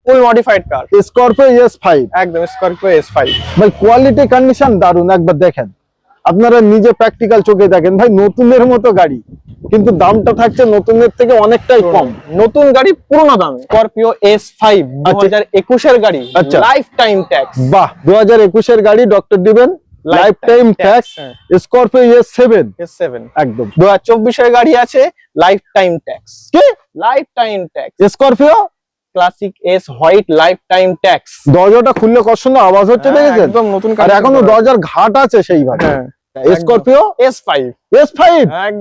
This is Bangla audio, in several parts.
ফুল মডিফাইড কার, স্করপিও S5 একদম স্করপিও S5 ভাই। কোয়ালিটি কন্ডিশন দারুন, একবার দেখেন, আপনারা নিজে প্র্যাকটিক্যাল চোখে দেখেন ভাই, নতুনের মতো গাড়ি, কিন্তু দামটা থাকছে নতুনের থেকে অনেকটাই কম। নতুন গাড়ি পুরোনো দামে। স্করপিও S5 2021 এর গাড়ি, আচ্ছা। Life time tax. বাহ, 2021 এর গাড়ি, ডক্টর দিবেন life time tax. Scorpio S7 একদম। 2024 এর গাড়ি আছে, লাইফ টাইম ট্যাক্স। কি life time tax. Scorpio classic S white life time tax. দরজাটা খুললে কত সুন্দর আওয়াজ হচ্ছে, দেখেছেন? একদম নতুন আর এখনো দরজার ঘাট আছে সেইভাবে। স্করপিও S5 S5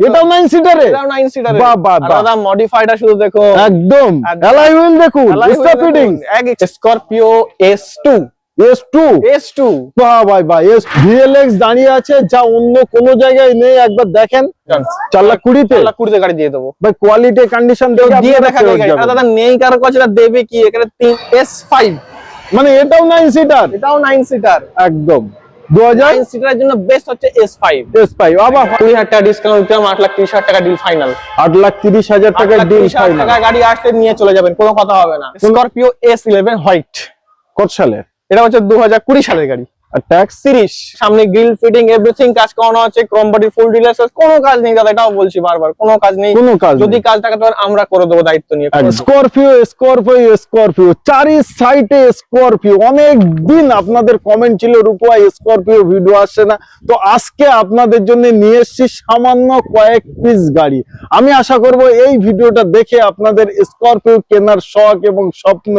এটাও 9 সিটারে, এটাও 9 সিটারে। বাহ বাহ বাহ, আলাদা মডিফাইডটা শুধু দেখো, একদম অ্যালয় হুইল দেখুন, স্টার ফিটিং। স্করপিও S2 বাহ ভাই বাহ, VLX দাঁড়িয়ে আছে যা অন্য কোনো জায়গায় নেই, একবার দেখেন। 4,20,000 4,20,000 গাড়ি দিয়ে দেবো ভাই। কোয়ালিটি কন্ডিশন দিয়ে দেখা যায়। দাদা নেই কারো কাছে, দেবে কি? এখানে S5 মানে এটাও 9 সিটার, এটাও 9 সিটার একদম। 2000 9 সিটারের জন্য বেস্ট হচ্ছে S5। আবার 20,000 টাকা ডিসকাউন্ট দিলাম, 8,30,000 টাকা ডিল ফাইনাল। 8,30,000 টাকা ডিল ফাইনাল। টাকা গাড়ি আসলে নিয়ে চলে যাবেন, কোনো কথা হবে না। স্করপিও S11 হোয়াইট, কত সালে? এটা হচ্ছে 2020 সালের গাড়ি। আর ট্যাক্স 30। সামনে গ্রিল ফিটিং এভরিথিং কাজ করানো আছে, ক্রোম বডি ফুল ডিটেইলস, কোনো কাজ নেই দাদা, এটাও বলছি বারবার, কোনো কাজ নেই। কোনো কাজ যদি কাজ থাকে তো আমরা করে দেবো দায়িত্ব নিয়ে। স্করপিও চারি সাইডে স্করপিও। অনেক দিন আপনাদের কমেন্ট ছিল রূপা স্করপিও ভিডিও আসছে না, তো আজকে আপনাদের জন্য নিয়ে এসেছি সামান্য কয়েক পিস গাড়ি। আমি আশা করব এই ভিডিওটা দেখে আপনাদের স্করপিও কেনার শখ এবং স্বপ্ন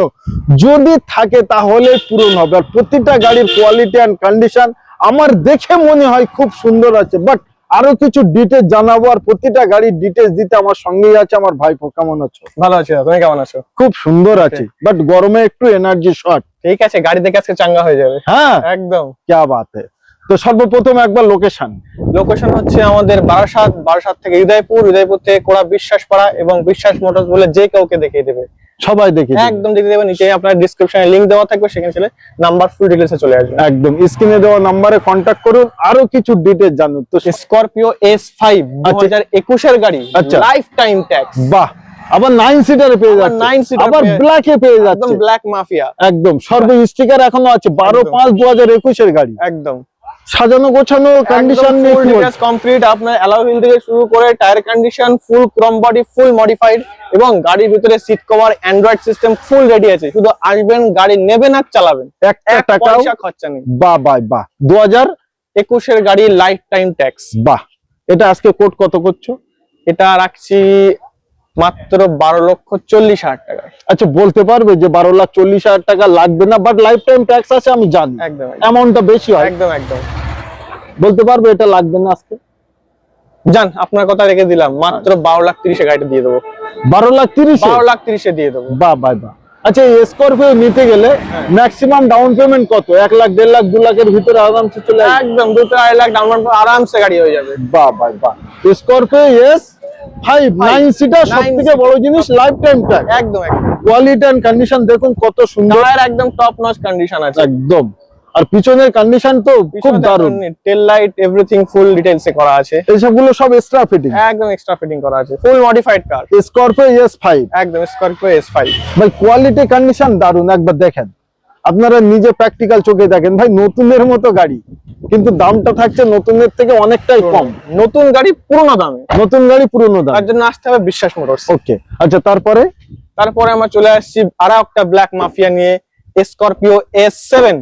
যদি থাকে তাহলে পূরণ হবে। আর প্রতিটা গাড়ির কোয়ালিটি এন্ড কন্ডিশন আমার দেখে মনে হয় খুব সুন্দর আছে, বাট আরো কিছু ডিটেইলস জানাবো। আর প্রতিটা গাড়ির ডিটেইলস দিতে আমার সঙ্গেই আছে আমার ভাইপো। কেমন আছো? ভালো আছি, তুমি কেমন আছো? খুব সুন্দর আছি, বাট গরমে একটু এনার্জি শর্ট। ঠিক আছে, গাড়ি দেখে আজকে চাঙ্গা হয়ে যাবে। হ্যাঁ একদম, क्या बात है। তো সর্বপ্রথম একবার লোকেশন হচ্ছে আমাদের বারাসাত থেকে হৃদয়পুর থেকে কোড়া বিশ্বাসপাড়া, এবং বিশ্বাস মোটরস বলে যে কাউকে দেখিয়ে দেবে, সবাই দেখে একদম দেখিয়ে দেবে। নিচে আপনার ডেসক্রিপশনে লিংক দেওয়া থাকবে, সেখানে চলে নাম্বার ফুল ডিটেইলসে চলে আসবে। একদম স্ক্রিনে দেওয়া নম্বরে কন্টাক্ট করুন আরো কিছু ডিটেইলস জানুন। তো স্করপিও S5 2021 এর গাড়ি, লাইফ টাইম ট্যাক্স। বাহ, আবার 9 সিটারে পেয়ে যাচ্ছে, 9 সিটার আবার ব্ল্যাকে পেয়ে যাচ্ছে, একদম ব্ল্যাক মাফিয়া। একদম সর্ব স্টিকার এখনো আছে, 12/5/2021 এর গাড়ি, একদম সাজানো গোছানো কন্ডিশন ফুল ডিটেইলস কমপ্লিট। আপনার অ্যালয় হুইল থেকে শুরু করে tyre condition full, chrome body full modified, এবং গাড়ির ভিতরে seat cover Android system full ready আছে। শুধু আসবেন, গাড়ি নেবেন আর চালাবেন, একটা টাকাও খরচা নেই। বাহ বাহ বাহ। 2021 এর গাড়ি, লাইফ টাইম ট্যাক্স। বাহ, এটা আজকে কোট কত করছো? এটা রাখছি মাত্র 12,40,000 টাকা। আচ্ছা, বলতে পারবে যে 12,40,000 টাকা লাগবে না, বাট লাইফ টাইম ট্যাক্স আছে আমি জানি, একদম অ্যামাউন্টটা বেশি হয়, একদম বলতে পারবে এটা লাগবে না আজকে? জান, আপনার কথা রেখে দিলাম, মাত্র 12,30,000 গাড়িটা দিয়ে দেবো। 12,30,000 দিয়ে দেবো। বাহ বাহ বাহ। আচ্ছা, এই স্করপিও নিতে গেলে ম্যাক্সিমাম ডাউন পেমেন্ট কত? 1 লাখ, 1.5 লাখ, 2 লাখের ভিতরে আরামসে চলে আসবে? একদম 2-2.5 লাখ ডাউন পেমেন্ট আরামসে গাড়ি হয়ে যাবে। বাহ বাহ বাহ। স্করপিও S5 9 সিটার, সবথেকে বড় জিনিস লাইফ টাইম ট্যাক্স। একদম কোয়ালিটি এন্ড কন্ডিশন দেখুন কত সুন্দর, টায়ার একদম টপ নচ কন্ডিশন আছে, একদম। আর পিছনের কন্ডিশন তো খুব দারুণ, টেল লাইট এভরিথিং ফুল ডিটেইলসে করা আছে। এইসবগুলো সব এক্সট্রা ফিটিং, একদম এক্সট্রা ফিটিং করা আছে, ফুল মডিফাইড কার। স্করপিও S5 একদম স্করপিও S5 ভাই। কোয়ালিটি কন্ডিশন দারুণ, একবার দেখেন, আপনারা নিজে প্র্যাকটিক্যাল চোখে দেখেন ভাই, নতুনের মতো গাড়ি, কিন্তু দামটা থাকছে নতুনের থেকে অনেকটাই কম। নতুন গাড়ি পুরোনো দামে, নতুন গাড়ি পুরোনো দাম, তার জন্য আসতে হবে বিশ্বাস মোটরস। ওকে। আচ্ছা, তারপরে আমরা চলে আসছি আরো একটা ব্ল্যাক মাফিয়া নিয়ে, স্করপিও S7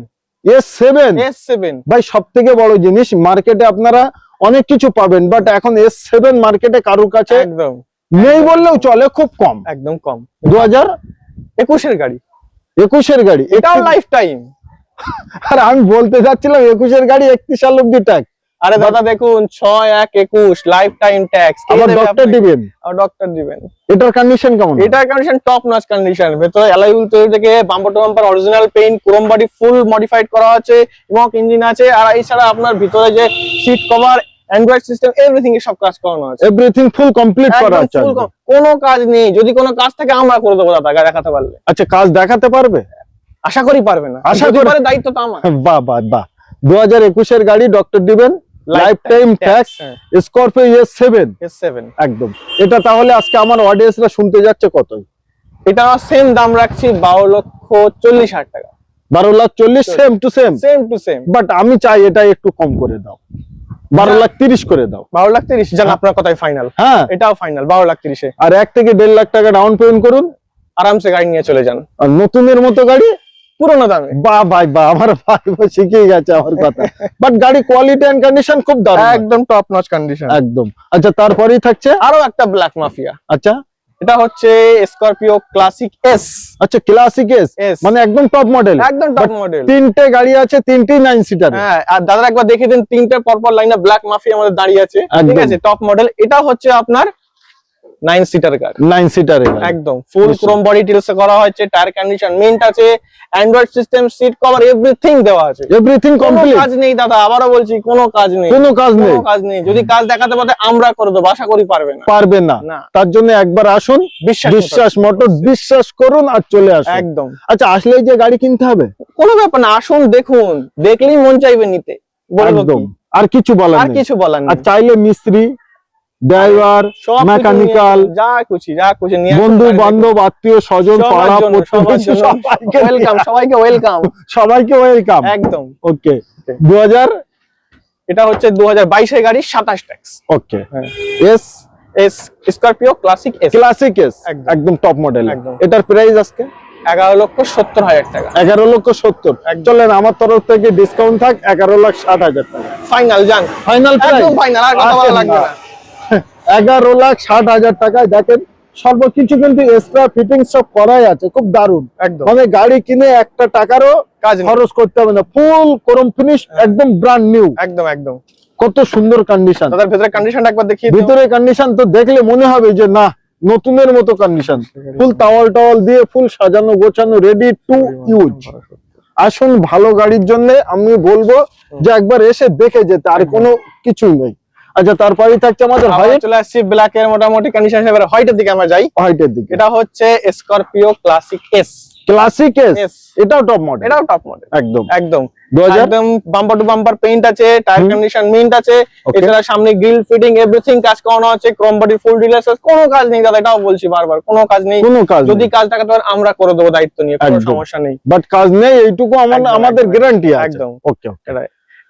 ভাই। সব থেকে বড় জিনিস, মার্কেটে আপনারা অনেক কিছু পাবেন, বাট এখন S7 মার্কেটে কারোর কাছে একদম নেই বললেও চলে, খুব কম, একদম কম। 2021 এর গাড়ি, 21 এর গাড়ি, এটাও লাইফ টাইম। আর আমি বলতে চাচ্ছিলাম 21 এর গাড়ি 31 সাল অব্দি ট্যাক্স। আরে দাদা দেখুন, 6/1/21 লাইফ টাইম ট্যাক্স। আবার ডক্টর দিবেন, এটার কন্ডিশন কেমন? এটার কন্ডিশন টপ নচ কন্ডিশন। ভেতরে অ্যালয় হুইল তৈরি থেকে bumper to bumper original paint, Chrome body full modified করা আছে, এবং ইঞ্জিন আছে। আর এছাড়া আপনার ভিতরে যে seat cover Android system everything এ সব কাজ করানো আছে, এভরিথিং ফুল কমপ্লিট করা আছে, কোনো কাজ নেই। যদি কোনো কাজ থাকে আমরা করে দেবো দাদা, দেখাতে পারলে। আচ্ছা, কাজ দেখাতে পারবে? আশা করি পারবে না, আশা করি দায়িত্ব তো আমার। বাহ বাহ বাহ। 2021 এর গাড়ি, ডক্টর দিবেন life time tax, Scorpio S7 S7 একদম। এটা তাহলে আজকে আমার অডিয়েন্সরা শুনতে যাচ্ছে কত? এটা সেম দাম রাখছি 12,40,000 টাকা। 12,40,000 same to same. Same to same. But আমি চাই এটা একটু কম করে দাও, 12,30,000 করে দাও। 12,30,000 জান, আপনার কথাই ফাইনাল। হ্যাঁ, এটাও ফাইনাল 12,30,000-এ। আর 1 থেকে 1.5 লাখ টাকা ডাউন পেমেন্ট করুন, আরামসে গাড়ি নিয়ে চলে যান আর নতুনের মতো গাড়ি পুরোনো দামে। বাহ ভাই বাহ, আমার ভাই শিখে গেছে আমার কথা। বাট গাড়ি কোয়ালিটি এন্ড কন্ডিশন খুব দারুণ, একদম টপ নচ কন্ডিশন একদম। আচ্ছা, তারপরেই থাকছে আরো একটা ব্ল্যাক মাফিয়া। আচ্ছা এটা হচ্ছে স্করপিও ক্লাসিক এস। আচ্ছা, ক্লাসিক এস, এস মানে একদম টপ মডেল। একদম টপ মডেল। তিনটে গাড়ি আছে, তিনটেই 9 সিটার। হ্যাঁ, আর দাদা একবার দেখে দিন, তিনটে পরপর লাইনে ব্ল্যাক মাফিয়া আমাদের দাঁড়িয়ে আছে, ঠিক আছে, টপ মডেল। এটা হচ্ছে আপনার 9 সিটার গাড়ি, 9 সিটার একদম ফুল নিশ্চয়ই। ক্রোম বডি ডিটেইলস করা হয়েছে, টায়ার কন্ডিশন মিন্ট আছে, Android system, seat cover, everything দেওয়া আছে। এভরিথিং কোনো কমপ্লিট, কাজ নেই দাদা, আবারও বলছি কোনো কাজ নেই, কোনো কাজ নেই, কোনো কাজ নেই। যদি কাজ দেখাতে পারে আমরা করে দেবো, আশা করি পারবে না। পারবে না। না, তার জন্য একবার আসুন, বিশ্বাস মোটর, বিশ্বাস করুন আর চলে আসুন একদম। আচ্ছা, আসলেই যে গাড়ি কিনতে হবে কোনো ব্যাপার না, আসুন দেখুন, দেখলেই মন চাইবে নিতে, বলবো একদম। কি? আর কিছু বলার আর নেই, কিছু বলার আর নেই। চাইলে মিস্ত্রি, ড্রাইভার, সব কিছু মেকানিক্যাল, নিয়ে- যা খুশি নিয়ে আসুন, বন্ধু গাড়ি বান্ধব, আত্মীয় স্বজন, সবার পাড়া জন্য, সবার প্রতিবেশী, জন্য সবাইকে ওয়েলকাম, সবাইকে ওয়েলকাম, সবাইকে ওয়েলকাম। একদম। ওকে, 2000, এটা হচ্ছে 2022 এর গাড়ি, 27 ট্যাক্স। ওকে, হ্যাঁ। S S Scorpio classic S, classic S, একদম। একদম টপ মডেল। একদম। এটার প্রাইস আজকে 11,70,000 টাকা 11,70,000। একদম। চলেন, আমার তরফ থেকে ডিসকাউন্ট থাক 11,60,000 টাকা ফাইনাল জান, ফাইনাল প্রাইস, একদম ফাইনাল, আর কথা বলা লাগবে না। 11,60,000 টাকায় দেখেন সর্বকিছু কিন্তু এক্সট্রা ফিটিং সব করাই আছে, খুব দারুণ। একদম মানে গাড়ি কিনে একটা টাকারও কাজ নেই, খরচ করতে হবে না, ফুল ক্রোম ফিনিশ, একদম ব্র্যান্ড নিউ। একদম একদম। কত সুন্দর কন্ডিশন, দাদার ভেতরে কন্ডিশনটা একবার দেখিয়ে দিও। ভিতরে কন্ডিশন তো দেখলে মনে হবে যে না, নতুনের মতো কন্ডিশন, ফুল টাওয়াল টাওয়াল দিয়ে ফুল সাজানো গোছানো, রেডি টু ইউজ। আসুন, ভালো গাড়ির জন্য আমি বলবো যে একবার এসে দেখে যেতে, আর কোনো কিছুই নেই। আচ্ছা, তারপরেই থাকছে আমাদের আবার হোয়াইট, চলে আসছি ব্ল্যাক এর মোটামুটি কন্ডিশন হিসেবে হোয়াইটের দিকে আমরা যাই। হোয়াইটের দিকে। এটা হচ্ছে Scorpio classic S, classic S, S এটাও টপ মডেল, এটাও টপ মডেল, একদম একদম 2000। একদম বাম্পার টু বাম্পার পেইন্ট আছে, টায়ার কন্ডিশন মিন্ট আছে, Okay. এছাড়া সামনে গ্রিল ফিটিং এভরিথিং কাজ করানো আছে, ক্রোম বডি ফুল ডিটেইলস, কোনো কাজ নেই দাদা, এটাও বলছি বারবার, কোনো কাজ নেই। কোনো কাজ যদি কাজ দেখাতে পারেন আমরা করে দেবো দায়িত্ব নিয়ে, কোনো একদম। সমস্যা নেই। বাট কাজ নেই এইটুকু একদম, আমাদের একদম, গ্যারান্টি আছে। একদম। ওকে,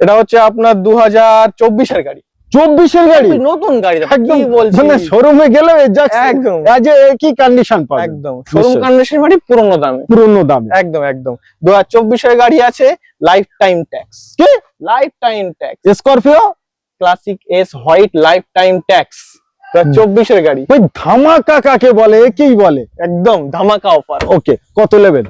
এটা হচ্ছে আপনার 2024 এর গাড়ি, 24 গাড়ি, নতুন গাড়ি দাদা, একদম। কি বলছি, মানে শোরুমে গেলে একদম। একই কন্ডিশন পাবে, একদম শোরুম নিশ্চয়ই। কন্ডিশন মানে পুরনো দামে, পুরনো দামে। একদম একদম। 2024 এর গাড়ি আছে, লাইফ টাইম ট্যাক্স, কি life time tax, Scorpio classic S white life time tax, 2024 এর গাড়ি, ওই ধামাকা কাকে বলে, একেই বলে। একদম ধামাকা অফার। ওকে, কত নেবেন?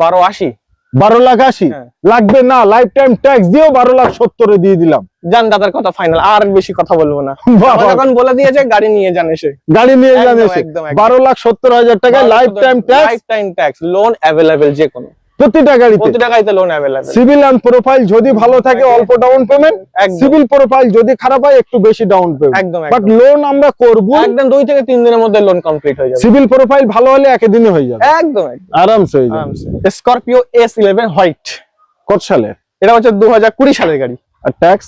12,80 12,80,000 হ্যাঁ। লাগবে না, লাইফ টাইম ট্যাক্স দিয়েও 12,70,000 দিয়ে দিলাম। জান দাদার কথা ফাইনাল, আর বেশি কথা বলবো না, বাহ, আমার বাহ। যখন বলে দিয়েছে গাড়ি নিয়ে যান এসে, গাড়ি নিয়ে যান একদম, এসে একদম, একদম। 12,70,000 টাকায় lifetime tax, lifetime tax, loan available, যে কোনো প্রতিটা গাড়িতে। প্রতিটা গাড়িতে loan available, CIBIL and profile যদি ভালো থাকে অল্প ডাউন পেমেন্ট, একদম। সিভিল প্রোফাইল যদি খারাপ হয় একটু বেশি ডাউন পেমেন্ট, একদম, বাট একদম। লোন আমরা করব। একদম 2 থেকে 3 দিনের মধ্যে লোন কমপ্লিট হয়ে যাবে, সিভিল প্রোফাইল ভালো হলে একদিনে হয়ে যাবে, একদম একদম আরামসে হয়ে যাবে। আরামসে। স্করপিও S11 হোয়াইট, কত সালে? এটা হচ্ছে 2020 সালের গাড়ি, আর ট্যাক্স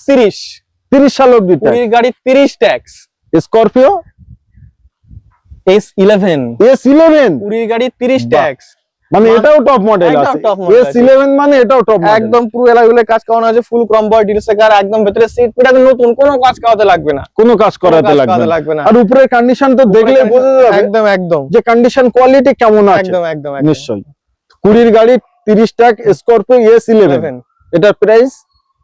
30 সাল অবধি ট্যাক্স। 20 গাড়ি 30 ট্যাক্স। স্করপিও S11 S11 20 গাড়ি 30 বাহ। ট্যাক্স, মানে এটাও টপ মডেল একদম আছে, top model আছে। S11 মানে এটাও টপ মডেল, একদম পুরো এলাগুলো কাজ করানো আছে, ফুল ক্রম বডি ডিটেইলস কার, একদম ভেতরে সিট পিট একদম নতুন, কোনো কাজ করাতে লাগবে না, কোনো কাজ করাতে কাজ লাগবে করাতে না। লাগবে না। আর উপরের কন্ডিশন তো দেখলে বোঝা যাবে একদম একদম যে কন্ডিশন কোয়ালিটি কেমন আছে। একদম একদম নিশ্চয়ই 20 গাড়ি 30 ট্যাক্স, স্করপিও S11, এটার প্রাইস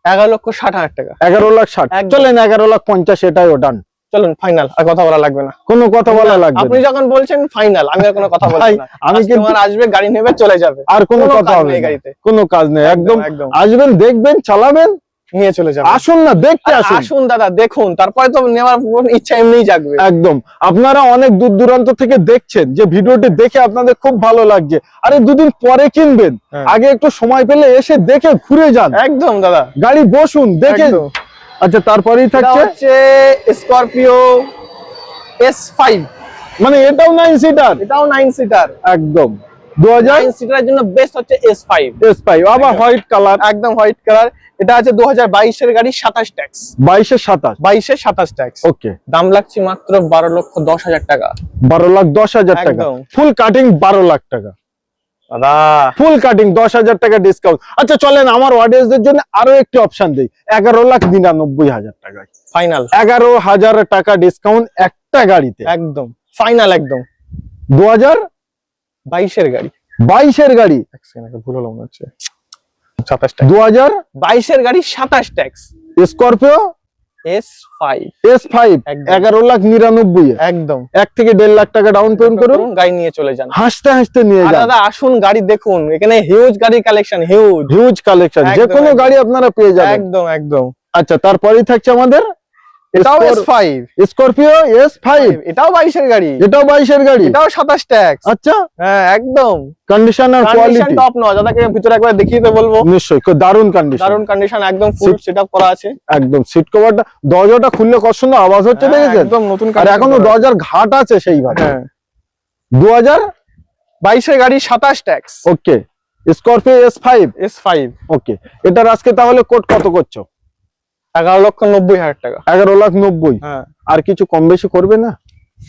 11,60,000 টাকা, 11,60,000। একদম। চলেন 11,50,000, এটাও ডান, চলুন ফাইনাল, আর কথা বলা লাগবে না, কোনো কথা বলা লাগবে আপনি না। যখন বলছেন ফাইনাল, আমি আর কোনো কথা বলবো ভাই, না, আমি কিন্তু কাস্টমার আসবে, গাড়ি নেবে, চলে যাবে, আর কোনো কোনো কথা কাজ হবে নেই না, গাড়িতে, কোনো কাজ নেই, একদম একদম। আসবেন, দেখবেন, চালাবেন, নিয়ে চলে যাবে। আসুন না, দেখতে আসুন। আসুন দাদা, দেখুন, তারপরে তো নেওয়ার ইচ্ছা এমনিই জাগবে। একদম। আপনারা অনেক দূর দূরান্ত থেকে দেখছেন, যে ভিডিওটি দেখে আপনাদের খুব ভালো লাগছে, আরে দুদিন পরে কিনবেন, হ্যাঁ। আগে একটু সময় পেলে এসে দেখে ঘুরে যান, একদম দাদা, গাড়ি বসুন, দেখে। একদম। আচ্ছা, তারপরেই এটা থাকছে হচ্ছে স্করপিও S5, মানে এটাও 9 সিটার, এটাও 9 সিটার, একদম 2000 9 সিটারের জন্য বেস্ট হচ্ছে S5। S5 আবার হোয়াইট কালার, একদম হোয়াইট কালার। এটা আছে 2022 এর গাড়ি, 27 ট্যাক্স। 22 এর 27, 22 এর 27 ট্যাক্স। ওকে। দাম লাগছে মাত্র 12,10,000 টাকা। 12,10,000 টাকা, একদম। ফুল কাটিং 12 লাখ টাকা, দাদা ফুল কাটিং 10,000 টাকা ডিসকাউন্ট। আচ্ছা চলেন আমার অডিয়েন্সদের জন্য আরো একটি অপশন দেই, 11,99,000 টাকায় ফাইনাল, 11,000 টাকা ডিসকাউন্ট একটা গাড়িতে, একদম ফাইনাল, একদম 2022 এর গাড়ি। এর গাড়ি, এক সেকেন্ড, একটা ভুল হলো মনে হচ্ছে, 27 ট্যাক্স। 2022 এর গাড়ি 27 ট্যাক্স, স্করপিও S5। S5 একদম। 11,99,000 একদম 1 থেকে 1.5 লাখ টাকা ডাউন পেমেন্ট করুন, গাড়ি নিয়ে চলে যান, হাসতে হাসতে নিয়ে আর যান। দাদা আসুন গাড়ি দেখুন, এখানে হিউজ গাড়ির কালেকশন, হিউজ হিউজ কালেকশন, যে একদম, কোনো একদম। গাড়ি আপনারা পেয়ে যাবেন। একদম একদম। আচ্ছা তারপরেই থাকছে আমাদের এটাও S5, স্করপিও S5, এটাও 22 এর গাড়ি, এটাও 22 এর গাড়ি। এটাও 27 ট্যাক্স। আচ্ছা হ্যাঁ একদম কন্ডিশন আর কন্ডিশন কোয়ালিটি টপ নয়, দাদাকে ভিতরে একবার দেখিয়ে দিতে বলবো। নিশ্চয়ই খুব দারুণ কন্ডিশন, দারুন কন্ডিশন, একদম ফুল সেটআপ করা আছে। একদম সিট কভারটা, দরজাটা খুললে কত সুন্দর আওয়াজ হচ্ছে হ্যাঁ, দেখেছেন, একদম নতুন আর এখনো দরজার ঘাট আছে সেইভাবে। হ্যাঁ 2022 এর গাড়ি 27 ট্যাক্স, ওকে, স্করপিও S5, S5 ওকে। এটার আজকে তাহলে কোট কত করছো? 11,90,000 টাকা। 11,90,000। হ্যাঁ আর কিছু কম বেশি করবে না?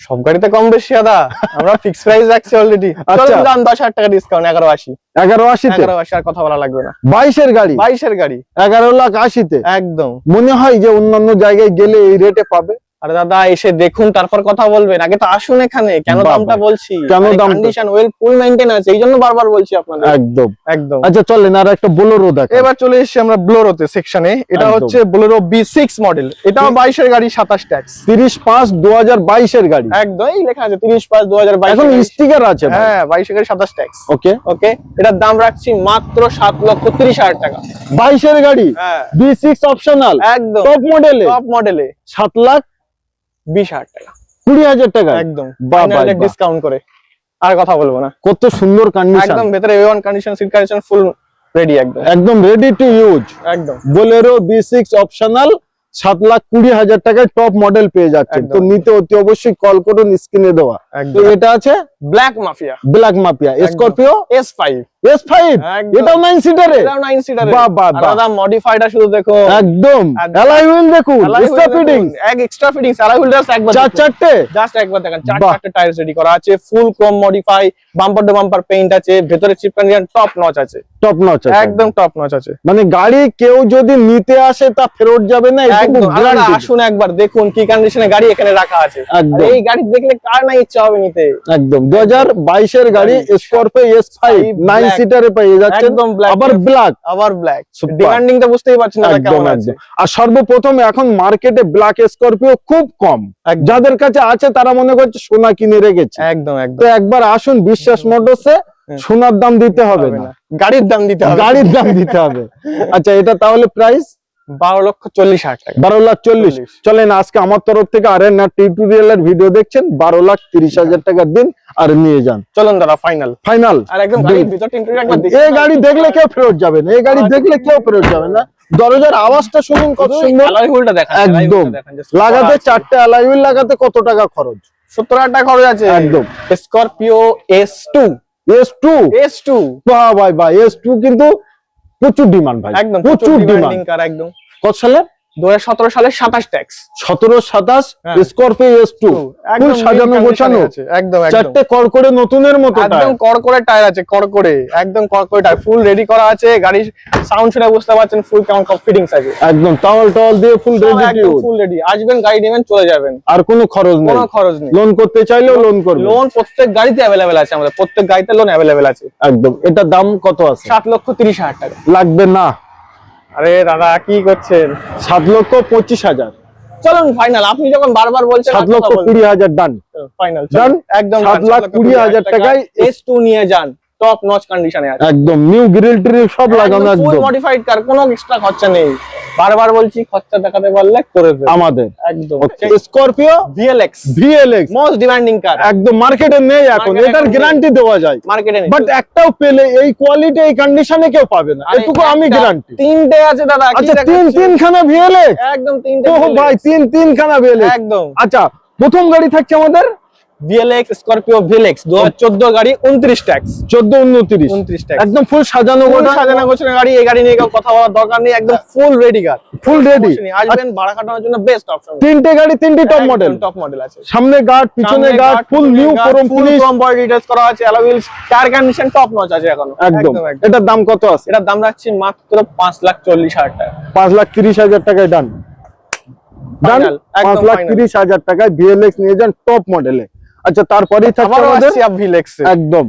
সব গাড়িতে কম বেশি দাদা, আমরা ফিক্স প্রাইস রাখছি অলরেডি। আচ্ছা। চলুন দাম 10,000 টাকা ডিসকাউন্ট, 11,80। 11,80 তে 11,80 আর কথা বলা লাগবে না। 22 এর গাড়ি 22 এর গাড়ি 11,80,000 তে একদম। মনে হয় যে অন্যান্য জায়গায় গেলে এই রেটে পাবে। আরে দাদা এসে দেখুন তারপর কথা বলবেন, আগে তো আসুন এখানে। কেন বাবা, দামটা বলছি, কেন দামটা? কন্ডিশন ওয়েল ফুল মেইনটেইন আছে, এই জন্য বারবার বলছি আপনাদের। একদম একদম। আচ্ছা চলেন আর একটা বোলেরো দেখাই। এবার চলে এসেছি আমরা ব্লোরোতে সেকশনে। এটা একদম। হচ্ছে বোলেরো B6 মডেল, এটাও 22 এর গাড়ি, 27 ট্যাক্স। 30/5/2022 এর গাড়ি, একদম এই লেখা আছে 30/5/2022। এখন স্টিকার আছে ভাই। হ্যাঁ 22 এর গাড়ি 27 ট্যাক্স। ওকে, ওকে, এটার দাম রাখছি মাত্র 7,30,000 টাকা। 22 এর গাড়ি হ্যাঁ B6 অপশনাল একদম টপ মডেলে টপ মডেলে 7,20,000 টাকা। 20,000 টাকা, একদম বাহ, ফাইনাল বাহ। ডিসকাউন্ট করে, আর কথা বলবো না। কত সুন্দর কন্ডিশন, একদম ভেতরে A1 condition, seat condition full ready, একদম একদম রেডি টু ইউজ। একদম বোলেরো B6 অপশনাল 7,20,000 টাকায় টপ মডেল পেয়ে যাচ্ছেন। একদম। তো নিতে অতি অবশ্যই কল করুন স্ক্রিনে দেওয়া। তো একদম। এটা আছে black mafia black mafia Scorpio S5, S5, একদম। এটাও 9 সিটারে, এটাও 9 সিটারে। বাহ, বাহ, বাহ। দাদা মডিফাইডটা শুধু দেখো, একদম একদম। অ্যালয় হুইল দেখুন, এক্সট্রা ফিটিং, এক extra fittings, alloy wheel just একবার চারটে জাস্ট একবার দেখেন, বাহ। চারটে টায়ার রেডি করা আছে, full chrome modify, bumper to bumper paint আছে, ভেতরে চিপ কন্ডিশন টপ নচ আছে, টপ নচ একদম টপ নচ আছে। মানে গাড়ি কেউ যদি নিতে আসে তা ফেরত যাবে না, এটুকু একদম দাদা গ্যারান্টি। আসুন একবার দেখুন কি কন্ডিশনে গাড়ি এখানে রাখা আছে। একদম। আর এই গাড়ি দেখলে কার না ইচ্ছা হবে নিতে। একদম 2022 এর গাড়ি স্করপিও S5 9 black, সিটারে পেয়ে যাচ্ছেন, একদম black, আবার ব্ল্যাক, আবার ব্ল্যাক। Super. ডিমান্ডিং তো বুঝতেই পারছেন দাদা একদম কেমন আছে। একদম। আর সর্বপ্রথম এখন মার্কেটে ব্ল্যাক স্করপিও খুব কম, একদম। যাদের কাছে আছে তারা মনে করছে সোনা কিনে রেখেছে। একদম তো একদম একবার আসুন বিশ্বাস মোটরসে, সোনার দাম দিতে হবে না, গাড়ির দাম দিতে হবে, গাড়ির দাম দিতে হবে। আচ্ছা এটা তাহলে প্রাইস 12,40,000 টাকা। 12,40,000। চলেন আজকে আমার তরফ থেকে আর না টিউটোরিয়ালের ভিডিও দেখছেন, 12,30,000 টাকা দিন আর নিয়ে যান। চলুন দাদা ফাইনাল, ফাইনাল। আর একদম গাড়ির ভিতরটা ইন্টেরিয়র একবার দেখুন। এই গাড়ি দেখলে কেউ ফেরত যাবে না, এই গাড়ি দেখলে কেউ ফেরত যাবে না। দরজার আওয়াজটা শুনুন কত সুন্দর, অ্যালয় হুইলটা দেখেন, একদম। লাগাতে 4টে অ্যালয় হুইল লাগাতে কত টাকা খরচ? 70,000 টাকা খরচ আছে। একদম। স্করপিও S2, S2, S2 বাহ ভাই বাহ, S2 কিন্তু প্রচুর ডিমান্ড ভাই, একদম প্রচুর ডিমান্ড। ডিমান্ডিং কার, একদম কত সালে? 2017 সালে 27 ট্যাক্স। 17-27 হ্যাঁ। স্করপিও S2 ফুল সাজানো গোছানো, একদম একদম 4টে কড়কড়ে নতুনের মতো একদম টায়ার। কড়কড়ে টায়ার আছে, কড়কড়ে একদম কড়কড়ে টায়ার, ফুল রেডি করা আছে। গাড়ির সাউন্ড শুনে বুঝতে পারছেন ফুল কেমন ফিটিংস আছে, একদম টাওয়াল টাওয়াল দিয়ে ফুল রেডি টু একদম ফুল রেডি। আসবেন গাড়ি নেবেন চলে যাবেন, আর কোনো খরচ নেই, কোনো খরচ নেই। লোন করতে চাইলেও লোন করবে। লোন প্রত্যেক গাড়িতে অ্যাভেলেবেল আছে, আমাদের প্রত্যেক গাড়িতে লোন অ্যাভেলেবেল আছে। একদম। এটা দাম কত আছে? 7,30,000 টাকা। লাগবে না, আরে দাদা কি করছেন, 7,25,000, চলুন ফাইনাল। আপনি যখন বারবার বলছেন 7,20,000 ডান। ফাইনাল ডান। একদম 7,20,000 টাকায় S2 নিয়ে যান, টপ নচ কন্ডিশনে আছে, একদম নিউ গ্রিল ট্রিল সব লাগানো, ফুল একদম মডিফাইড কার, কোনো এক্সট্রা খরচা নেই। বারবার বলছি খরচা দেখাতে পারলে করে দেব আমাদের। একদম। Scorpio VLX VLX most demanding car, একদম মার্কেটে নেই এখন, Market এটার এখন নেই। গ্যারান্টি দেওয়া যায়, মার্কেটে নেই। বাট একটাও পেলে এই কোয়ালিটি এই কন্ডিশনে কেউ পাবে না, আরে এটুকু আমি একটা, গ্যারান্টি। তিনটে আছে দাদা, কি আচ্ছা দেখাচ্ছেন? তিনখানা VLX, একদম তিনটে ও VLX, ভাই তিনখানা VLX। একদম আচ্ছা প্রথম গাড়ি থাকছে আমাদের ভিএলএক্স স্করপিও ভিএলএক্স 2014 গাড়ি 29 ট্যাক্স 14-29 ট্যাক্স একদম ফুল সাজানো গোটা সাজানো গোছানো গাড়ি। এই গাড়ি নিয়ে কেউ কথা বলার দরকার নেই, একদম ফুল রেডি গাড়ি, ফুল রেডি। আসবেন ভাড়া কাটানোর জন্য বেস্ট অপশন। তিনটে গাড়ি, তিনটি টপ মডেল আছে। সামনে গার্ড, পিছনে guard, full new chrome finish, chrome body details করা আছে, alloy wheels, tyre condition top notch আছে এখনো। একদম। এটার দাম কত আছে? এটার দাম রাখছি মাত্র 5,40,000 টাকা। 5,30,000 টাকায় ডান। ডান, Final, একদম 5,30,000 টাকায় ভিএলএক্স নিয়ে যান টপ মডেলে। আচ্ছা, তারপরেই থাকছে আমাদের ভিএলএক্স একদম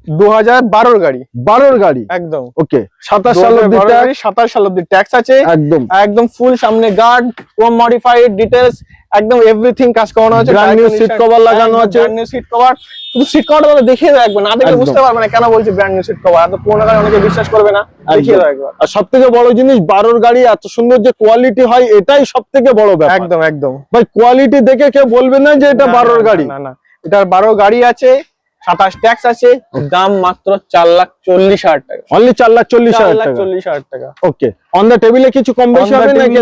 2012 গাড়ি, 12 গাড়ি একদম। ওকে, 27 সাল অবধি 27 সাল অবধি ট্যাক্স আছে, একদম একদম ফুল সামনে গার্ড, ক্রোম মডিফাইড ডিটেইলস, একদম এভরিথিং কাজ করানো আছে। ব্র্যান্ড নিউ সিট কভার লাগানো আছে, ব্র্যান্ড নিউ সিট কভার। শুধু সিট কভারটা দেখিয়ে দাও একবার, না দেখলে বুঝতে পারবে না কেন বলছি ব্র্যান্ড নিউ সিট কভার। এত পুরোনো গাড়ি অনেকে বিশ্বাস করবে না, দেখিয়ে দাও একবার। আর সবথেকে বড় জিনিস 12 গাড়ি এত সুন্দর যে কোয়ালিটি হয়, এটাই সবথেকে বড় ব্যাপার। একদম একদম ভাই, কোয়ালিটি দেখে কেউ বলবে না যে এটা 12 গাড়ি। না না, এটার 12 গাড়ি আছে, 27 ট্যাক্স আছে, দাম মাত্র 4,40,000 টাকা। অনলি 4,40,000 টাকা। 4,40,000 টাকা। ওকে, অন দ্য টেবিলে কিছু কম বেশি হবে নাকি?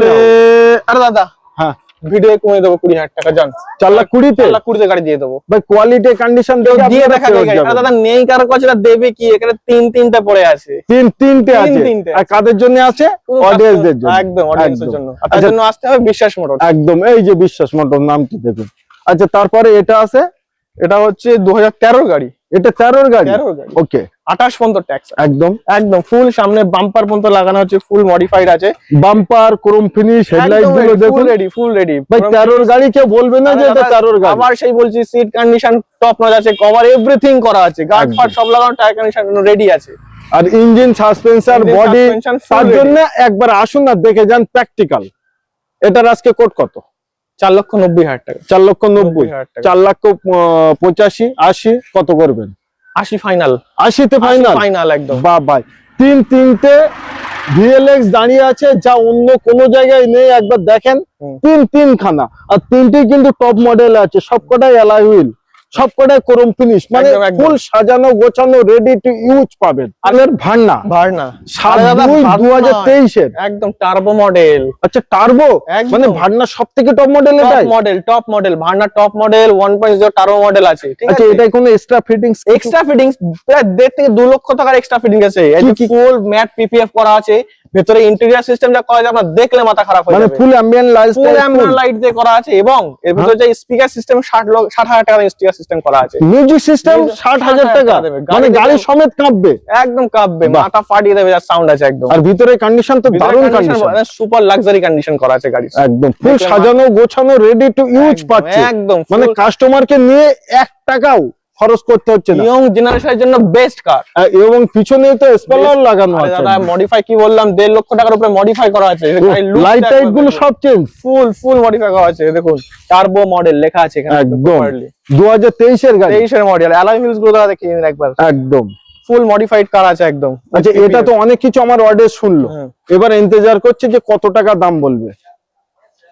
আরে দাদা, হ্যাঁ, ভিডিও কমিয়ে দেবো 20,000 টাকা। জান 4,20,000 4,20,000 গাড়ি দিয়ে দেবো ভাই। কোয়ালিটি কন্ডিশন দিয়ে দেখা যায়। আরে দাদা, নেই কারো কাছে, দেবে কি? এখানে তিনটা পড়ে আছে, তিনটে আছে। আর কাদের জন্য আছে? অডিয়েন্সদের জন্য। একদম অডিয়েন্সের জন্য। তার জন্য আসতে হবে বিশ্বাস মোটর। একদম, এই যে বিশ্বাস মোটর নামটি দেখুন। আচ্ছা, তারপরে এটা আছে, এটা হচ্ছে 2013 গাড়ি। এটা 13 গাড়ি। ওকে, 28 পর্যন্ত ট্যাক্স। একদম একদম ফুল সামনে বাম্পার পর্যন্ত লাগানো হচ্ছে, ফুল মডিফাইড আছে, বাম্পার, ক্রোম ফিনিশ, হেডলাইট গুলো দেখুন, ফুল রেডি ভাই। 13 গাড়ি কেউ বলবে না যে এটা 13 গাড়ি। আবার সেই বলছি, সিট কন্ডিশন টপ নচ আছে, কভার এভরিথিং করা আছে, গার্ড ফাট সব লাগানো, টায়ার কন্ডিশন রেডি আছে। আর ইঞ্জিন, সাসপেন্সর, বডি, তার জন্য একবার আসুন না, দেখে যান প্র্যাকটিক্যাল। এটার আজকে কোট কত? 4,90,000 টাকা। 4,90,000, 4,85,000, 80 কত করবেন? 80 ফাইনাল। 80 তে ফাইনাল? ফাইনাল একদম। বাহ ভাই, তিনটে ভিএলএক্স দাঁড়িয়ে আছে, যা অন্য কোনো জায়গায় নেই। একবার দেখেন, তিনখানা, আর তিনটেই কিন্তু টপ মডেল আছে, সবকটাই অ্যালয় হুইল, সবকটাই ক্রোম ফিনিশ, মানে ফুল সাজানো গোছানো, রেডি টু ইউজ পাবেন। আপনার ভার্না 2023 এর একদম টার্বো মডেল। আচ্ছা, টার্বো মানে ভার্না সবথেকে টপ মডেল। এটাই top model Verna, top model 1.0 turbo model আছে। ঠিক আছে, আচ্ছা, এটাই কোনো এক্সট্রা ফিটিংস? এক্সট্রা ফিটিংস প্রায় 1.5 থেকে 2 লক্ষ টাকার এক্সট্রা ফিটিং আছে। ফুল ম্যাট পিপিএফ করা আছে, ভেতরে ইন্টেরিয়র সিস্টেমটা করা আছে, আপনারা দেখলে মাথা খারাপ হয়ে যাবে। মানে ফুল অ্যাম্বিয়েন্ট লাইট দিয়ে করা আছে, এবং এর ভিতরে যে স্পিকার সিস্টেম 60,000 টাকা স্পিকার সিস্টেম করা আছে। মিউজিক সিস্টেম 60,000 টাকা, মানে গাড়ি সমেত কাঁপবে, একদম কাঁপবে, মাথা ফাটিয়ে দেবে, যা সাউন্ড আছে একদম। আর ভিতরে কন্ডিশন তো দারুণ কন্ডিশন, সুপার লাক্সারি কন্ডিশন করা আছে গাড়ি, একদম ফুল সাজানো গোছানো, রেডি টু ইউজ পাচ্ছে একদম। মানে কাস্টমারকে নিয়ে 1 টাকাও খরচ করতে হচ্ছে না। ইয়ং জেনারেশনের জন্য বেস্ট কার। এবং পিছনে তো স্পয়লার লাগানো আছে। দাদা, মডিফাই কি বললাম, 1.5 লক্ষ টাকার উপরে মডিফাই করা আছে। লাইট টাইট গুলো সব চেঞ্জ, ফুল মডিফাই করা আছে। দেখুন, টার্বো মডেল লেখা আছে এখানে, একদম 2023 এর গাড়ি, 23 এর মডেল। অ্যালয় হুইলস গুলো দাদা দেখিয়ে দিন একবার, একদম ফুল মডিফাইড কার আছে একদম। আচ্ছা, এটা তো অনেক কিছু আমার অডিয়েন্স শুনলো, এবার ইন্তজার করছে যে কত টাকা দাম বলবে।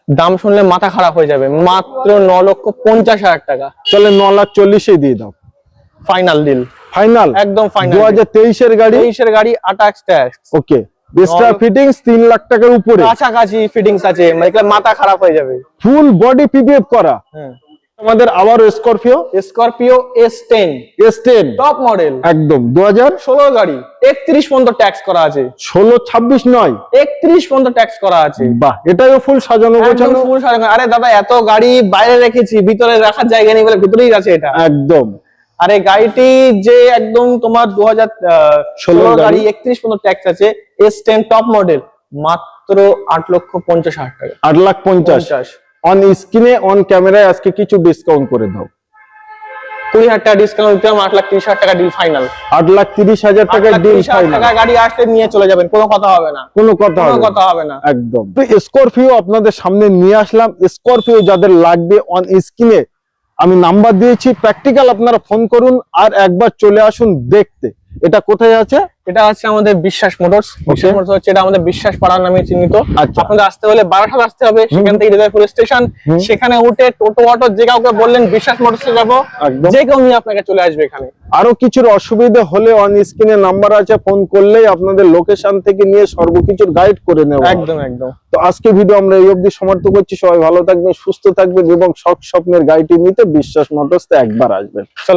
দাম শুনলে মাথা খারাপ হয়ে যাবে, মাত্র 9,50,000 টাকা। চলে 9,40,000 দিয়ে দাও, ফাইনাল ডিল, ফাইনাল একদম ফাইনাল। 2023 এর গাড়ি, 23 এর গাড়ি, 28 ট্যাক্স। ওকে, এক্সট্রা ফিটিংস 3 লাখ টাকার উপরে, কাছাকাছি ফিটিংস আছে, মানে মাথা খারাপ হয়ে যাবে। ফুল বডি পিপিএফ করা। আমাদের আবার স্করপিও S10 টপ মডেল, একদম 2016 গাড়ি, 31 পর্যন্ত ট্যাক্স করা আছে। 26 নয়, 31 পর্যন্ত ট্যাক্স করা আছে। বাহ, এটাও ফুল সাজানো গোছানো, ফুল সাজানো। আরে দাদা, এত গাড়ি বাইরে রেখেছি, ভিতরে রাখার জায়গা নেই বলে ভিতরেই আছে এটা, একদম। আরে গাড়িটি যে একদম তোমার 2016 গাড়ি, 31 পর্যন্ত ট্যাক্স আছে, S10 টপ মডেল, মাত্র 8,50,000 টাকা। 8,50,000 অন স্ক্রিনে, অন ক্যামেরায় আজকে কিছু ডিসকাউন্ট করে দাও। 20,000 টাকা ডিসকাউন্ট দিতাম, 8,30,000 টাকা ডিল ফাইনাল। 8,30,000 টাকা ডিল ফাইনাল। গাড়ি আসলে নিয়ে চলে যাবেন, কোনো কথা হবে না, কোনো কথা হবে না, একদম। তো স্করপিও আপনাদের সামনে নিয়ে আসলাম। স্করপিও যাদের লাগবে, অন স্ক্রিনে আমি নাম্বার দিয়েছি, প্র্যাকটিক্যাল আপনারা ফোন করুন আর একবার চলে আসুন দেখতে। এটা কোথায় আছে? এটা হচ্ছে আমাদের বিশ্বাস মোটরস। বিশ্বাস মোটরস হচ্ছে এটা আমাদের বিশ্বাস পাড়া নামে চিহ্নিত। আচ্ছা। আপনাদের আসতে হলে বারাসাত আসতে হবে, সেখান থেকে হৃদয়পুর স্টেশন, সেখানে উঠে টোটো অটো যে কাউকে বললেন বিশ্বাস মোটরসে যাবো, একদম। যে কেউ নিয়ে আপনাকে চলে আসবে এখানে। আরো কিছুর অসুবিধা হলে অন স্ক্রিনে নাম্বার আছে, ফোন করলেই আপনাদের লোকেশন থেকে নিয়ে সর্বকিছুর গাইড করে নেওয়া হবে। একদম একদম। তো আজকে ভিডিও আমরা এই অবধি সমাপ্ত করছি। সবাই ভালো থাকবেন, সুস্থ থাকবেন এবং সব স্বপ্নের গাড়িটি নিতে বিশ্বাস মোটরসে একবার আসবেন। চলো।